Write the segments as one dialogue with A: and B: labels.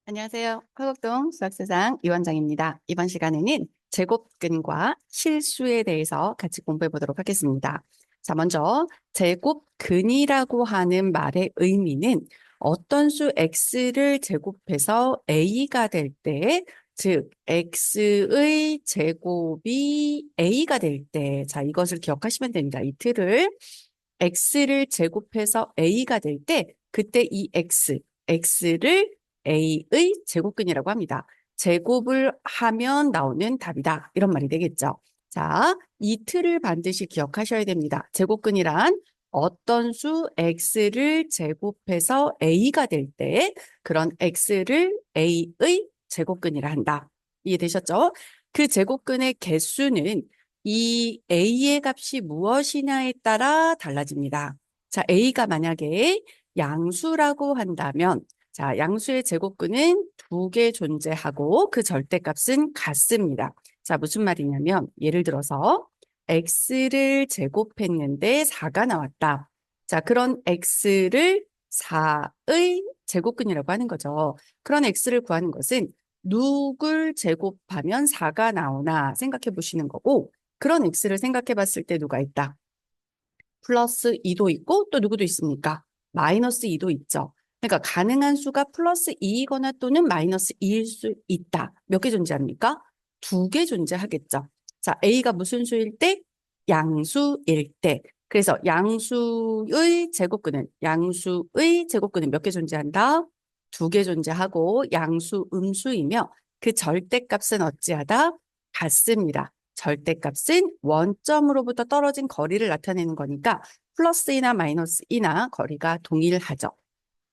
A: 안녕하세요. 화곡동 수학세상 이원장입니다. 이번 시간에는 제곱근과 실수에 대해서 같이 공부해 보도록 하겠습니다. 자, 먼저 제곱근이라고 하는 말의 의미는 어떤 수 x를 제곱해서 a가 될 때, 즉 x의 제곱이 a가 될 때, 자, 이것을 기억하시면 됩니다. 이 틀을 x를 제곱해서 a가 될 때, 그때 이 x를 a의 제곱근이라고 합니다. 제곱을 하면 나오는 답이다. 이런 말이 되겠죠. 자, 이 틀을 반드시 기억하셔야 됩니다. 제곱근이란 어떤 수 x를 제곱해서 a가 될 때 그런 x를 a의 제곱근이라 한다. 이해되셨죠? 그 제곱근의 개수는 이 a의 값이 무엇이냐에 따라 달라집니다. 자, a가 만약에 양수라고 한다면 자, 양수의 제곱근은 두 개 존재하고 그 절대값은 같습니다. 자, 무슨 말이냐면 예를 들어서 x를 제곱했는데 4가 나왔다. 자, 그런 x를 4의 제곱근이라고 하는 거죠. 그런 x를 구하는 것은 누굴 제곱하면 4가 나오나 생각해 보시는 거고 그런 x를 생각해 봤을 때 누가 있다? 플러스 2도 있고 또 누구도 있습니까? 마이너스 2도 있죠. 그러니까 가능한 수가 플러스 2이거나 또는 마이너스 2일 수 있다. 몇 개 존재합니까? 두 개 존재하겠죠. 자, A가 무슨 수일 때? 양수일 때. 그래서 양수의 제곱근은 몇 개 존재한다? 두 개 존재하고 양수 음수이며 그 절대값은 어찌하다? 같습니다. 절대값은 원점으로부터 떨어진 거리를 나타내는 거니까 플러스이나 마이너스이나 거리가 동일하죠.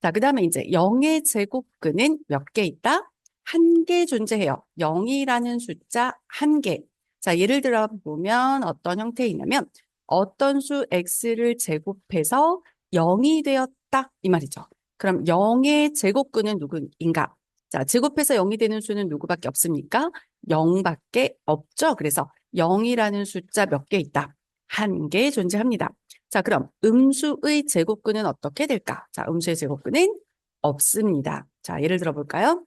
A: 자, 그 다음에 이제 0의 제곱근은 몇 개 있다? 한 개 존재해요. 0이라는 숫자 한 개. 자, 예를 들어 보면 어떤 형태이냐면 어떤 수 x를 제곱해서 0이 되었다 이 말이죠. 그럼 0의 제곱근은 누구인가? 자, 제곱해서 0이 되는 수는 누구밖에 없습니까? 0밖에 없죠. 그래서 0이라는 숫자 몇 개 있다? 한 개 존재합니다. 자, 그럼 음수의 제곱근은 어떻게 될까? 자, 음수의 제곱근은 없습니다. 자, 예를 들어 볼까요?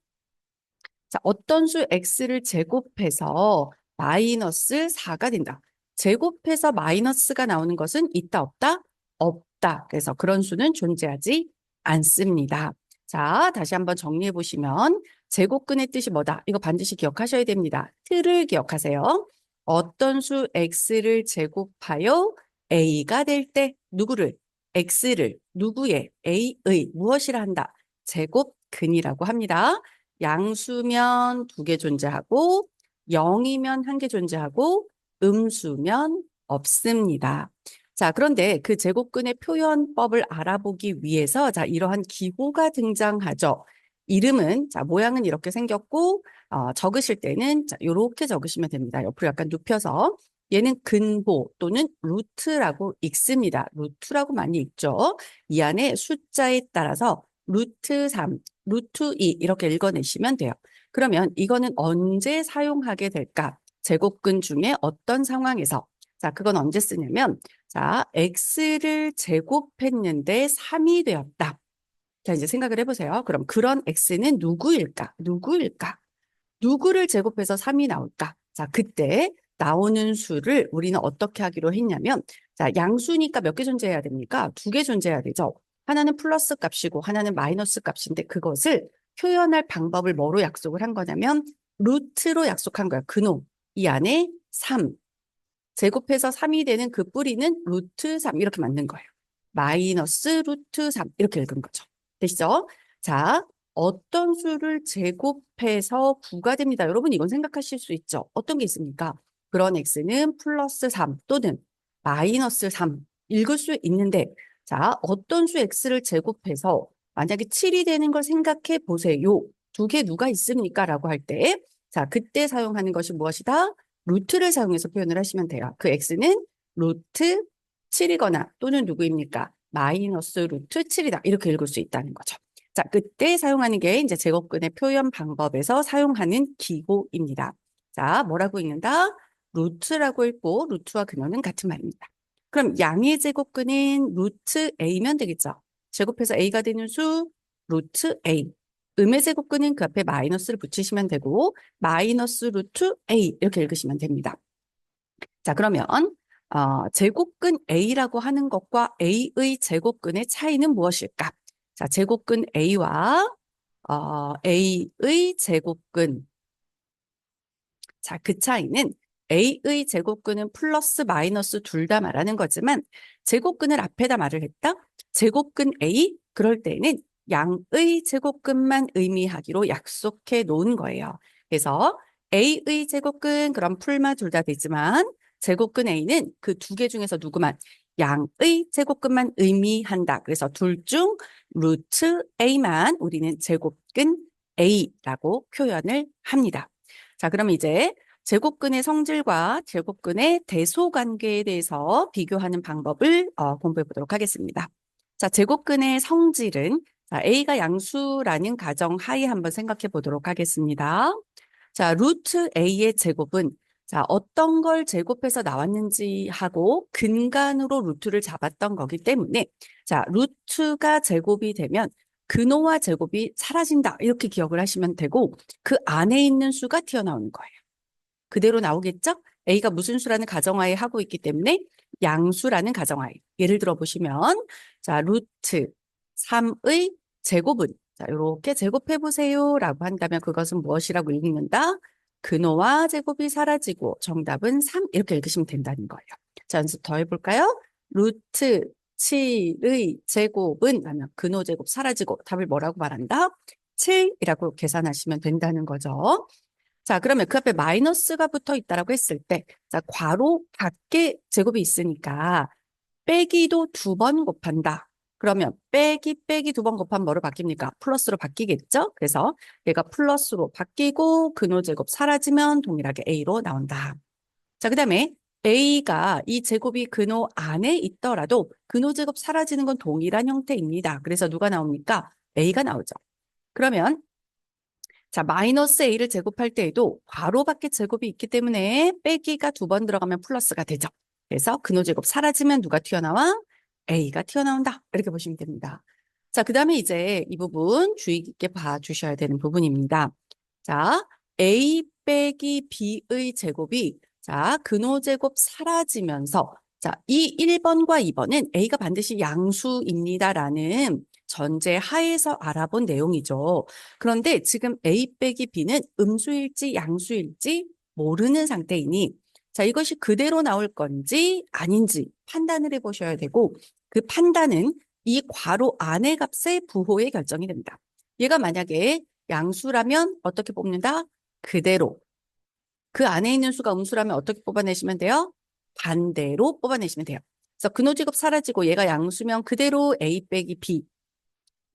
A: 자, 어떤 수 x를 제곱해서 마이너스 4가 된다. 제곱해서 마이너스가 나오는 것은 있다, 없다? 없다. 그래서 그런 수는 존재하지 않습니다. 자, 다시 한번 정리해 보시면 제곱근의 뜻이 뭐다? 이거 반드시 기억하셔야 됩니다. 틀을 기억하세요. 어떤 수 x를 제곱하여 a가 될 때 누구를? x를 누구의? a의 무엇이라 한다? 제곱근이라고 합니다. 양수면 두 개 존재하고 0이면 한 개 존재하고 음수면 없습니다. 자, 그런데 그 제곱근의 표현법을 알아보기 위해서 자, 이러한 기호가 등장하죠. 이름은 자, 모양은 이렇게 생겼고 적으실 때는 자, 이렇게 적으시면 됩니다. 옆으로 약간 눕혀서 얘는 근호 또는 루트라고 읽습니다. 루트라고 많이 읽죠. 이 안에 숫자에 따라서 루트 3, 루트 2 이렇게 읽어내시면 돼요. 그러면 이거는 언제 사용하게 될까? 제곱근 중에 어떤 상황에서? 자, 그건 언제 쓰냐면 자, x를 제곱했는데 3이 되었다. 자, 이제 생각을 해보세요. 그럼 그런 x는 누구일까? 누구일까? 누구를 제곱해서 3이 나올까? 자, 그때 나오는 수를 우리는 어떻게 하기로 했냐면, 자, 양수니까 몇 개 존재해야 됩니까? 두 개 존재해야 되죠. 하나는 플러스 값이고 하나는 마이너스 값인데 그것을 표현할 방법을 뭐로 약속을 한 거냐면 루트로 약속한 거예요. 근호. 이 안에 3. 제곱해서 3이 되는 그 뿌리는 루트 3 이렇게 만든 거예요. 마이너스 루트 3 이렇게 읽은 거죠. 되시죠? 자, 어떤 수를 제곱해서 9가 됩니다. 여러분 이건 생각하실 수 있죠. 어떤 게 있습니까? 그런 x는 플러스 3 또는 마이너스 3 읽을 수 있는데 자, 어떤 수 x를 제곱해서 만약에 7이 되는 걸 생각해 보세요. 두 개 누가 있습니까? 라고 할 때, 자, 그때 사용하는 것이 무엇이다? 루트를 사용해서 표현을 하시면 돼요. 그 x는 루트 7이거나 또는 누구입니까? 마이너스 루트 7이다. 이렇게 읽을 수 있다는 거죠. 자, 그때 사용하는 게 이제 제곱근의 표현 방법에서 사용하는 기호입니다. 자, 뭐라고 읽는다? 루트라고 읽고 루트와 근호는 같은 말입니다. 그럼 양의 제곱근은 루트 a면 되겠죠. 제곱해서 a가 되는 수 루트 a. 음의 제곱근은 그 앞에 마이너스를 붙이시면 되고 마이너스 루트 A 이렇게 읽으시면 됩니다. 자, 그러면 제곱근 A라고 하는 것과 A의 제곱근의 차이는 무엇일까? 자, 제곱근 A와 A의 제곱근. 자, 그 차이는 A의 제곱근은 플러스 마이너스 둘 다 말하는 거지만 제곱근을 앞에다 말을 했다. 제곱근 A 그럴 때는 양의 제곱근만 의미하기로 약속해 놓은 거예요. 그래서 A의 제곱근 그럼 풀마 둘 다 되지만 제곱근 A는 그 두 개 중에서 누구만 양의 제곱근만 의미한다. 그래서 둘 중 루트 A만 우리는 제곱근 A라고 표현을 합니다. 자, 그럼 이제 제곱근의 성질과 제곱근의 대소관계에 대해서 비교하는 방법을 공부해 보도록 하겠습니다. 자, 제곱근의 성질은 자, A가 양수라는 가정 하에 한번 생각해 보도록 하겠습니다. 자, 루트 A의 제곱은 자, 어떤 걸 제곱해서 나왔는지 하고 근간으로 루트를 잡았던 거기 때문에 자, 루트가 제곱이 되면 근호와 제곱이 사라진다. 이렇게 기억을 하시면 되고 그 안에 있는 수가 튀어나오는 거예요. 그대로 나오겠죠? A가 무슨 수라는 가정하에 하고 있기 때문에 양수라는 가정하에. 예를 들어 보시면 자, 루트 3의 제곱은 자, 이렇게 제곱해 보세요라고 한다면 그것은 무엇이라고 읽는다? 근호와 제곱이 사라지고 정답은 3 이렇게 읽으시면 된다는 거예요. 자, 연습 더 해볼까요? 루트 7의 제곱은 하면 근호 제곱 사라지고 답을 뭐라고 말한다? 7이라고 계산하시면 된다는 거죠. 자, 그러면 그 앞에 마이너스가 붙어 있다라고 했을 때, 자, 괄호 밖에 제곱이 있으니까 빼기도 두 번 곱한다. 그러면 빼기 두 번 곱하면 뭐로 바뀝니까? 플러스로 바뀌겠죠? 그래서 얘가 플러스로 바뀌고 근호 제곱 사라지면 동일하게 A로 나온다. 자, 그다음에 A가 이 제곱이 근호 안에 있더라도 근호 제곱 사라지는 건 동일한 형태입니다. 그래서 누가 나옵니까? A가 나오죠. 그러면 자, 마이너스 A를 제곱할 때에도 괄호 밖에 제곱이 있기 때문에 빼기가 두 번 들어가면 플러스가 되죠. 그래서 근호 제곱 사라지면 누가 튀어나와? A가 튀어나온다. 이렇게 보시면 됩니다. 자, 그 다음에 이제 이 부분 주의 깊게 봐주셔야 되는 부분입니다. 자, A 빼기 B의 제곱이 자, 근호 제곱 사라지면서 자, 이 1번과 2번은 A가 반드시 양수입니다라는 전제 하에서 알아본 내용이죠. 그런데 지금 A 빼기 B는 음수일지 양수일지 모르는 상태이니 자, 이것이 그대로 나올 건지 아닌지 판단을 해보셔야 되고 그 판단은 이 괄호 안의 값의 부호에 결정이 됩니다. 얘가 만약에 양수라면 어떻게 뽑는다? 그대로. 그 안에 있는 수가 음수라면 어떻게 뽑아내시면 돼요? 반대로 뽑아내시면 돼요. 그래서 근호제곱 사라지고 얘가 양수면 그대로 A 빼기 B.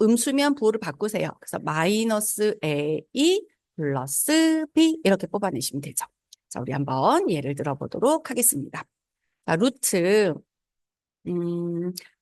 A: 음수면 부호를 바꾸세요. 그래서 마이너스 A 플러스 B 이렇게 뽑아내시면 되죠. 자, 우리 한번 예를 들어보도록 하겠습니다. 자, 루트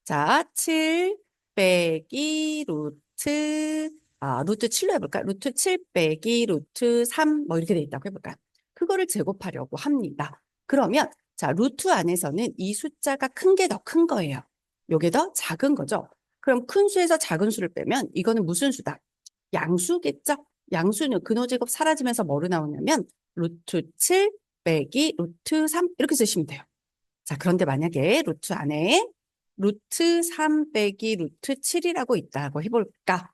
A: 자, 7 빼기 루트 7로 해볼까요? 루트 7 빼기 루트 3 뭐 이렇게 돼 있다고 해볼까요? 그거를 제곱하려고 합니다. 그러면 자, 루트 안에서는 이 숫자가 큰 게 더 큰 거예요. 요게 더 작은 거죠. 그럼 큰 수에서 작은 수를 빼면 이거는 무슨 수다? 양수겠죠? 양수는 근호제곱 사라지면서 뭐로 나오냐면 루트 7 빼기 루트 3 이렇게 쓰시면 돼요. 자, 그런데 만약에 루트 안에 루트 3 빼기 루트 7이라고 있다고 해볼까?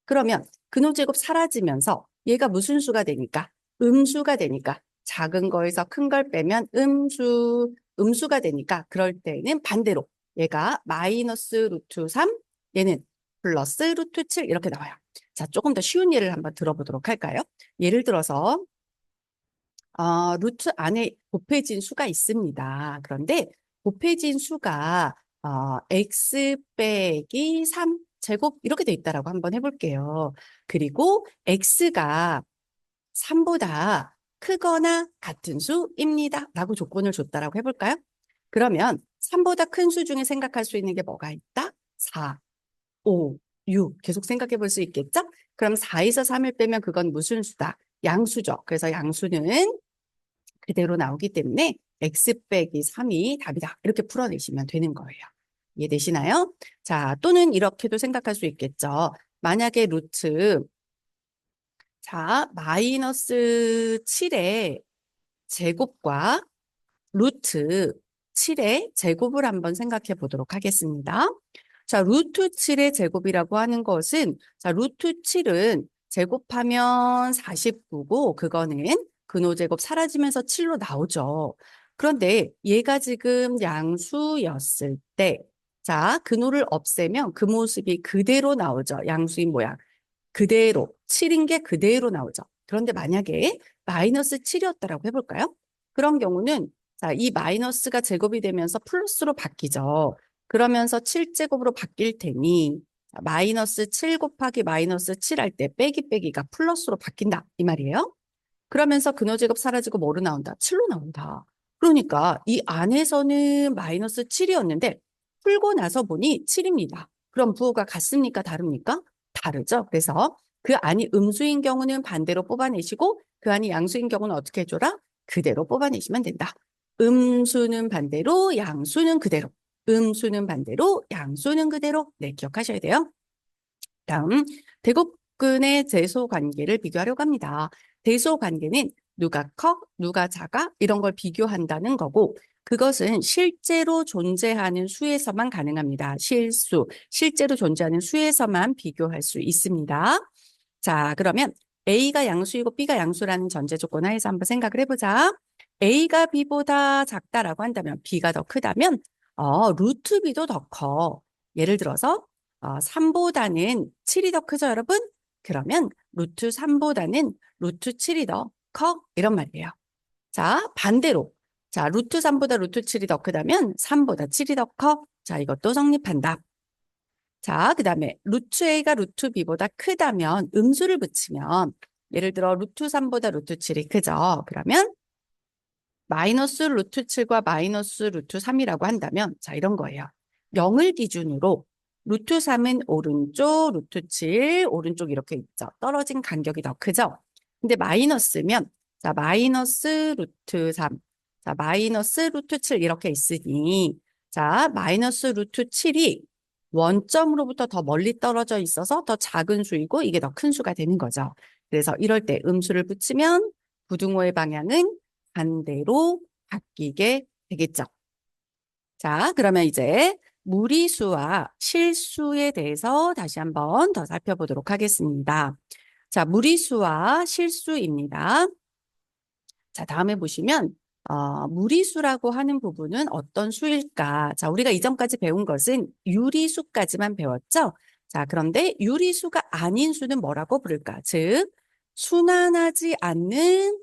A: 그러면 근호제곱 사라지면서 얘가 무슨 수가 되니까? 음수가 되니까 작은 거에서 큰 걸 빼면 음수가 되니까 그럴 때는 반대로 얘가 마이너스 루트 3, 얘는 플러스 루트 7 이렇게 나와요. 자, 조금 더 쉬운 예를 한번 들어보도록 할까요? 예를 들어서 루트 안에 곱해진 수가 있습니다. 그런데 곱해진 수가 x 빼기 3 제곱 이렇게 돼 있다라고 한번 해볼게요. 그리고 x가 3보다 크거나 같은 수입니다. 라고 조건을 줬다라고 해볼까요? 그러면 3보다 큰 수 중에 생각할 수 있는 게 뭐가 있다? 4, 5, 6 계속 생각해 볼 수 있겠죠? 그럼 4에서 3을 빼면 그건 무슨 수다? 양수죠. 그래서 양수는 그대로 나오기 때문에 x 빼기 3이 답이다. 이렇게 풀어내시면 되는 거예요. 이해되시나요? 자, 또는 이렇게도 생각할 수 있겠죠. 만약에 루트 자, 마이너스 7의 제곱과 루트 7의 제곱을 한번 생각해 보도록 하겠습니다. 자, 루트 7의 제곱이라고 하는 것은, 자, 루트 7은 제곱하면 49고, 그거는 근호제곱 사라지면서 7로 나오죠. 그런데 얘가 지금 양수였을 때, 자, 근호를 없애면 그 모습이 그대로 나오죠. 양수인 모양. 그대로, 7인 게 그대로 나오죠. 그런데 만약에 마이너스 7이었다라고 해볼까요? 그런 경우는 자, 이 마이너스가 제곱이 되면서 플러스로 바뀌죠. 그러면서 7제곱으로 바뀔 테니 마이너스 7 곱하기 마이너스 7 할 때 빼기 빼기가 플러스로 바뀐다. 이 말이에요. 그러면서 근호제곱 사라지고 뭐로 나온다? 7로 나온다. 그러니까 이 안에서는 마이너스 7이었는데 풀고 나서 보니 7입니다. 그럼 부호가 같습니까? 다릅니까? 다르죠. 그래서 그 안이 음수인 경우는 반대로 뽑아내시고 그 안이 양수인 경우는 어떻게 해줘라? 그대로 뽑아내시면 된다. 음수는 반대로, 양수는 그대로. 음수는 반대로, 양수는 그대로. 네, 기억하셔야 돼요. 다음, 대곱근의 제소 관계를 비교하려고 합니다. 대소 관계는 누가 커, 누가 작아 이런 걸 비교한다는 거고 그것은 실제로 존재하는 수에서만 가능합니다. 실수, 실제로 존재하는 수에서만 비교할 수 있습니다. 자, 그러면 A가 양수이고 B가 양수라는 전제 조건 하에서 한번 생각을 해보자. A가 B보다 작다라고 한다면 B가 더 크다면 루트 B도 더 커. 예를 들어서 3보다는 7이 더 크죠, 여러분? 그러면 루트 3보다는 루트 7이 더 커. 이런 말이에요. 자, 반대로. 자, 루트 3보다 루트 7이 더 크다면 3보다 7이 더 커. 자, 이것도 성립한다. 자, 그 다음에 루트 A가 루트 B보다 크다면 음수를 붙이면 예를 들어 루트 3보다 루트 7이 크죠. 그러면 마이너스 루트 7과 마이너스 루트 3이라고 한다면 자, 이런 거예요. 0을 기준으로 루트 3은 오른쪽, 루트 7, 오른쪽 이렇게 있죠. 떨어진 간격이 더 크죠. 근데 마이너스면 자, 마이너스 루트 3, 자, 마이너스 루트 7 이렇게 있으니 자, 마이너스 루트 7이 원점으로부터 더 멀리 떨어져 있어서 더 작은 수이고 이게 더 큰 수가 되는 거죠. 그래서 이럴 때 음수를 붙이면 부등호의 방향은 반대로 바뀌게 되겠죠. 자, 그러면 이제 무리수와 실수에 대해서 다시 한번 더 살펴보도록 하겠습니다. 자, 무리수와 실수입니다. 자, 다음에 보시면 무리수라고 하는 부분은 어떤 수일까? 자, 우리가 이전까지 배운 것은 유리수까지만 배웠죠? 자, 그런데 유리수가 아닌 수는 뭐라고 부를까? 즉, 순환하지 않는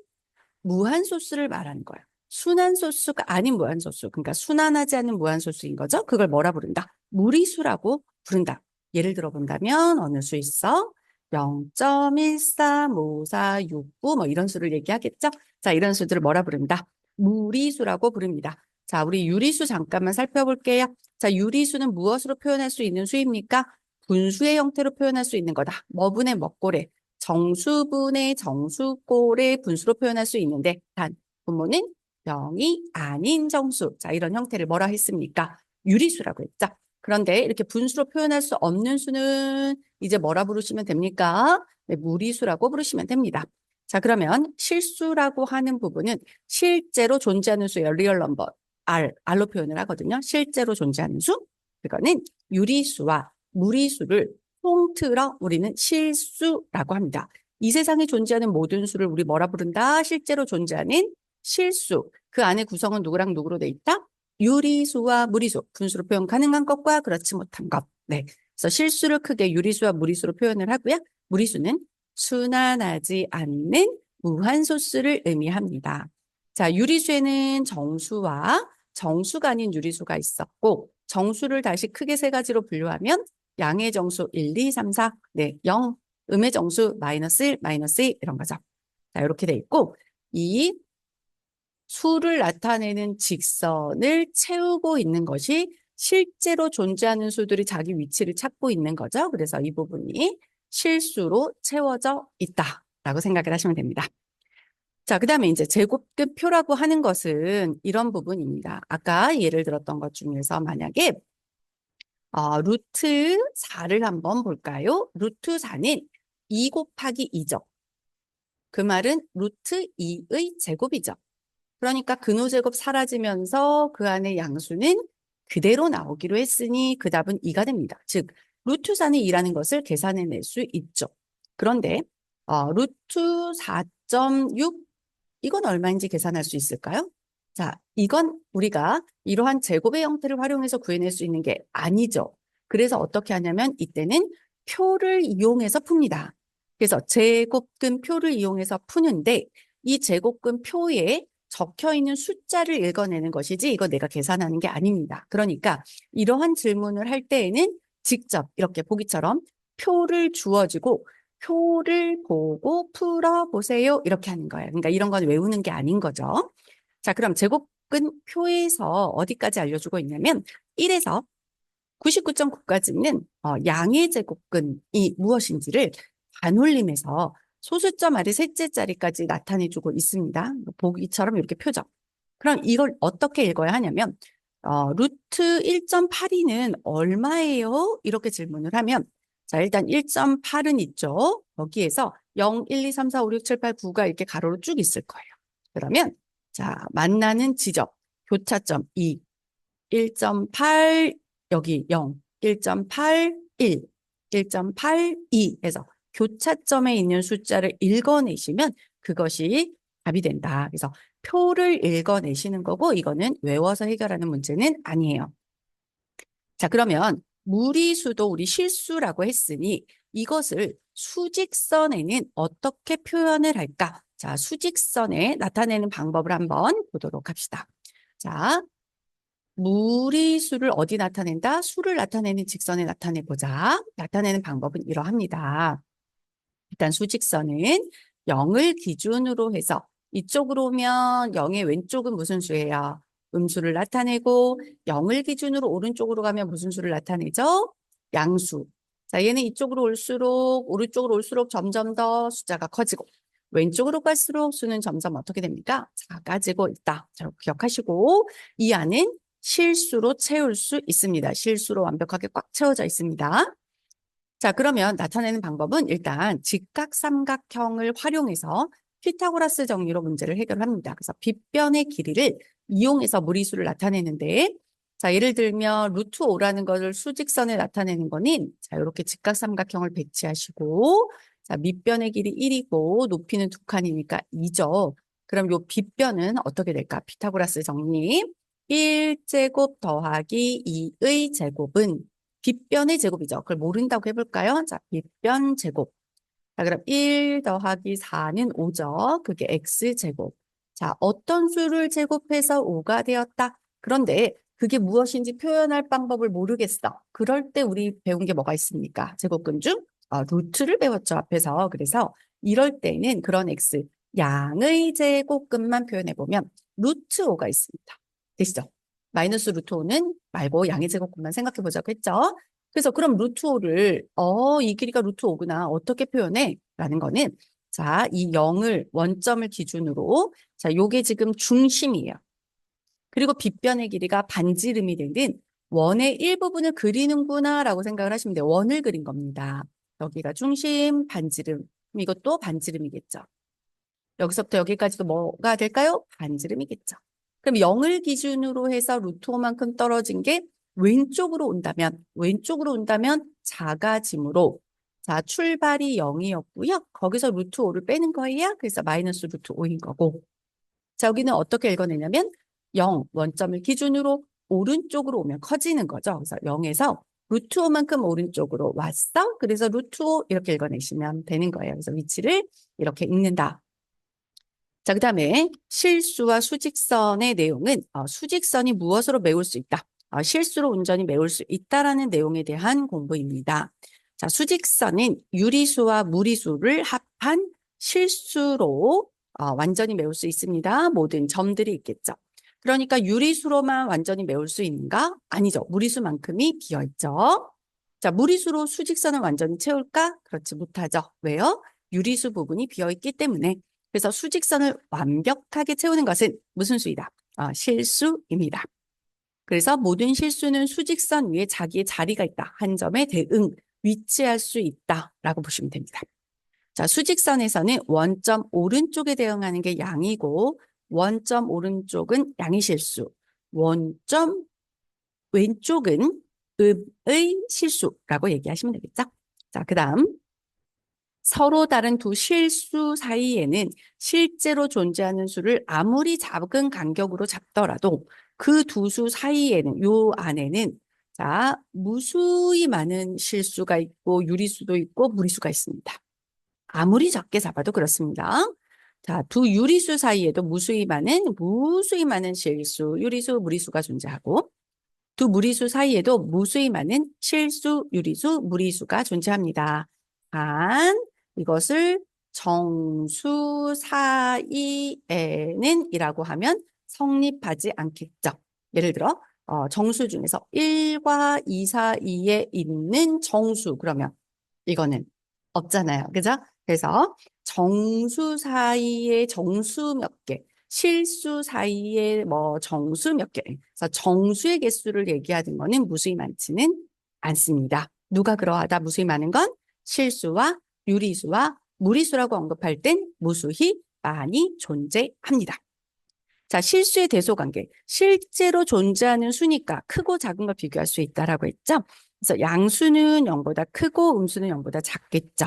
A: 무한소수를 말하는 거예요. 순환소수가 아닌 무한소수. 그러니까 순환하지 않는 무한소수인 거죠. 그걸 뭐라 부른다? 무리수라고 부른다. 예를 들어 본다면 어느 수 있어? 0.135469 뭐 이런 수를 얘기하겠죠? 자, 이런 수들을 뭐라 부른다? 무리수라고 부릅니다. 자, 우리 유리수 잠깐만 살펴볼게요. 자, 유리수는 무엇으로 표현할 수 있는 수입니까? 분수의 형태로 표현할 수 있는 거다. 뭐분의 뭐꼴에 정수분의 정수꼴의 분수로 표현할 수 있는데 단 분모는 0이 아닌 정수. 자, 이런 형태를 뭐라 했습니까? 유리수라고 했죠. 그런데 이렇게 분수로 표현할 수 없는 수는 이제 뭐라 부르시면 됩니까? 네, 무리수라고 부르시면 됩니다. 자, 그러면 실수라고 하는 부분은 실제로 존재하는 수예요. 리얼 넘버 R로 표현을 하거든요. 실제로 존재하는 수. 그거는 유리수와 무리수를 통틀어 우리는 실수라고 합니다. 이 세상에 존재하는 모든 수를 우리 뭐라 부른다? 실제로 존재하는 실수. 그 안에 구성은 누구랑 누구로 돼 있다? 유리수와 무리수. 분수로 표현 가능한 것과 그렇지 못한 것. 네. 그래서 실수를 크게 유리수와 무리수로 표현을 하고요. 무리수는 순환하지 않는 무한소수를 의미합니다. 자, 유리수에는 정수와 정수가 아닌 유리수가 있었고 정수를 다시 크게 세 가지로 분류하면 양의 정수 1, 2, 3, 4, 네, 0, 음의 정수 마이너스 1, 마이너스 2 이런 거죠. 자, 이렇게 돼 있고 이 수를 나타내는 직선을 채우고 있는 것이 실제로 존재하는 수들이 자기 위치를 찾고 있는 거죠. 그래서 이 부분이 실수로 채워져 있다라고 생각을 하시면 됩니다. 자, 그 다음에 이제 제곱급 표라고 하는 것은 이런 부분입니다. 아까 예를 들었던 것 중에서 만약에 루트 4를 한번 볼까요? 루트 4는 2 곱하기 2죠. 그 말은 루트 2의 제곱이죠. 그러니까 근호제곱 사라지면서 그 안에 양수는 그대로 나오기로 했으니 그 답은 2가 됩니다. 즉 루트 4는 2라는 것을 계산해낼 수 있죠. 그런데 루트 4.6 이건 얼마인지 계산할 수 있을까요? 자, 이건 우리가 이러한 제곱의 형태를 활용해서 구해낼 수 있는 게 아니죠. 그래서 어떻게 하냐면 이때는 표를 이용해서 풉니다. 그래서 제곱근 표를 이용해서 푸는데 이 제곱근 표에 적혀 있는 숫자를 읽어내는 것이지 이거 내가 계산하는 게 아닙니다. 그러니까 이러한 질문을 할 때에는 직접 이렇게 보기처럼 표를 주어지고 표를 보고 풀어보세요. 이렇게 하는 거예요. 그러니까 이런 건 외우는 게 아닌 거죠. 자, 그럼 제곱근 표에서 어디까지 알려주고 있냐면 1에서 99.9까지는 양의 제곱근이 무엇인지를 반올림해서 소수점 아래 셋째 자리까지 나타내주고 있습니다. 보기처럼 이렇게 표죠. 그럼 이걸 어떻게 읽어야 하냐면 루트 1.82는 얼마예요? 이렇게 질문을 하면 자, 일단 1.8은 있죠. 거기에서 0, 1, 2, 3, 4, 5, 6, 7, 8, 9가 이렇게 가로로 쭉 있을 거예요. 그러면 자, 만나는 지점, 교차점 2, 1.8 여기 0, 1.81, 1.82 해서 교차점에 있는 숫자를 읽어내시면 그것이 답이 된다. 그래서 표를 읽어내시는 거고 이거는 외워서 해결하는 문제는 아니에요. 자, 그러면 무리수도 우리 실수라고 했으니 이것을 수직선에는 어떻게 표현을 할까? 자, 수직선에 나타내는 방법을 한번 보도록 합시다. 자, 무리수를 어디 나타낸다? 수를 나타내는 직선에 나타내보자. 나타내는 방법은 이러합니다. 일단 수직선은 0을 기준으로 해서 이쪽으로 오면 0의 왼쪽은 무슨 수예요? 음수를 나타내고 0을 기준으로 오른쪽으로 가면 무슨 수를 나타내죠? 양수. 자, 얘는 이쪽으로 올수록 오른쪽으로 올수록 점점 더 숫자가 커지고 왼쪽으로 갈수록 수는 점점 어떻게 됩니까? 작아지고 있다. 자, 기억하시고 이 안은 실수로 채울 수 있습니다. 실수로 완벽하게 꽉 채워져 있습니다. 자, 그러면 나타내는 방법은 일단 직각삼각형을 활용해서 피타고라스 정리로 문제를 해결합니다. 그래서 빗변의 길이를 이용해서 무리수를 나타내는데 자, 예를 들면 루트 5라는 것을 수직선에 나타내는 거는 자, 이렇게 직각삼각형을 배치하시고 자, 밑변의 길이 1이고 높이는 2칸이니까 2죠. 그럼 요 빗변은 어떻게 될까? 피타고라스 정리. 1제곱 더하기 2의 제곱은 빗변의 제곱이죠. 그걸 모른다고 해볼까요? 자, 빗변 제곱. 자, 그럼 1 더하기 4는 5죠. 그게 x제곱. 자, 어떤 수를 제곱해서 5가 되었다. 그런데 그게 무엇인지 표현할 방법을 모르겠어. 그럴 때 우리 배운 게 뭐가 있습니까? 제곱근 중 루트를 배웠죠, 앞에서. 그래서 이럴 때는 그런 x, 양의 제곱근만 표현해보면 루트 5가 있습니다. 되시죠? 마이너스 루트 5는 말고 양의 제곱근만 생각해보자고 했죠. 그래서 그럼 루트 5를 이 길이가 루트 5구나. 어떻게 표현해? 라는 거는 자, 이 0을 원점을 기준으로 자, 요게 지금 중심이에요. 그리고 빗변의 길이가 반지름이 되는 원의 일부분을 그리는구나 라고 생각을 하시면 돼요. 원을 그린 겁니다. 여기가 중심, 반지름. 이것도 반지름이겠죠. 여기서부터 여기까지도 뭐가 될까요? 반지름이겠죠. 그럼 0을 기준으로 해서 루트 5만큼 떨어진 게 왼쪽으로 온다면 작아지므로 자, 출발이 0이었고요. 거기서 루트 5를 빼는 거예요. 그래서 마이너스 루트 5인 거고. 자, 여기는 어떻게 읽어내냐면 0 원점을 기준으로 오른쪽으로 오면 커지는 거죠. 그래서 0에서 루트 5만큼 오른쪽으로 왔어. 그래서 루트 5 이렇게 읽어내시면 되는 거예요. 그래서 위치를 이렇게 읽는다. 자, 그다음에 실수와 수직선의 내용은 수직선이 무엇으로 메울 수 있다. 실수로 운전이 메울 수 있다라는 내용에 대한 공부입니다. 자, 수직선은 유리수와 무리수를 합한 실수로 완전히 메울 수 있습니다. 모든 점들이 있겠죠. 그러니까 유리수로만 완전히 메울 수 있는가? 아니죠. 무리수만큼이 비어있죠. 자, 무리수로 수직선을 완전히 채울까? 그렇지 못하죠. 왜요? 유리수 부분이 비어있기 때문에. 그래서 수직선을 완벽하게 채우는 것은 무슨 수이다? 실수입니다. 그래서 모든 실수는 수직선 위에 자기의 자리가 있다. 한 점에 대응, 위치할 수 있다라고 보시면 됩니다. 자, 수직선에서는 원점 오른쪽에 대응하는 게 양이고 원점 오른쪽은 양의 실수, 원점 왼쪽은 음의 실수라고 얘기하시면 되겠죠? 자, 그다음 서로 다른 두 실수 사이에는 실제로 존재하는 수를 아무리 작은 간격으로 잡더라도 그 두 수 사이에는 요 안에는 자, 무수히 많은 실수가 있고 유리수도 있고 무리수가 있습니다. 아무리 적게 잡아도 그렇습니다. 자, 두 유리수 사이에도 무수히 많은 실수, 유리수, 무리수가 존재하고 두 무리수 사이에도 무수히 많은 실수, 유리수, 무리수가 존재합니다. 단, 이것을 정수 사이에는 이라고 하면 성립하지 않겠죠. 예를 들어, 정수 중에서 1과 2 사이에 있는 정수, 그러면 이거는 없잖아요. 그죠? 그래서 정수 사이에 정수 몇 개, 실수 사이에 뭐 정수 몇 개. 그래서 정수의 개수를 얘기하는 거는 무수히 많지는 않습니다. 누가 그러하다 무수히 많은 건 실수와 유리수와 무리수라고 언급할 땐 무수히 많이 존재합니다. 자, 실수의 대소관계. 실제로 존재하는 수니까 크고 작은 걸 비교할 수 있다라고 했죠. 그래서 양수는 0보다 크고 음수는 0보다 작겠죠.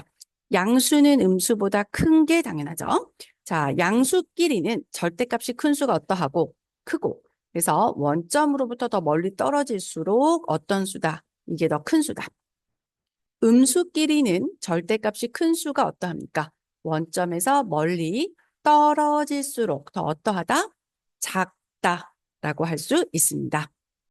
A: 양수는 음수보다 큰 게 당연하죠. 자, 양수끼리는 절대값이 큰 수가 어떠하고 크고 그래서 원점으로부터 더 멀리 떨어질수록 어떤 수다? 이게 더 큰 수다. 음수끼리는 절대값이 큰 수가 어떠합니까? 원점에서 멀리 떨어질수록 더 어떠하다? 작다라고 할 수 있습니다.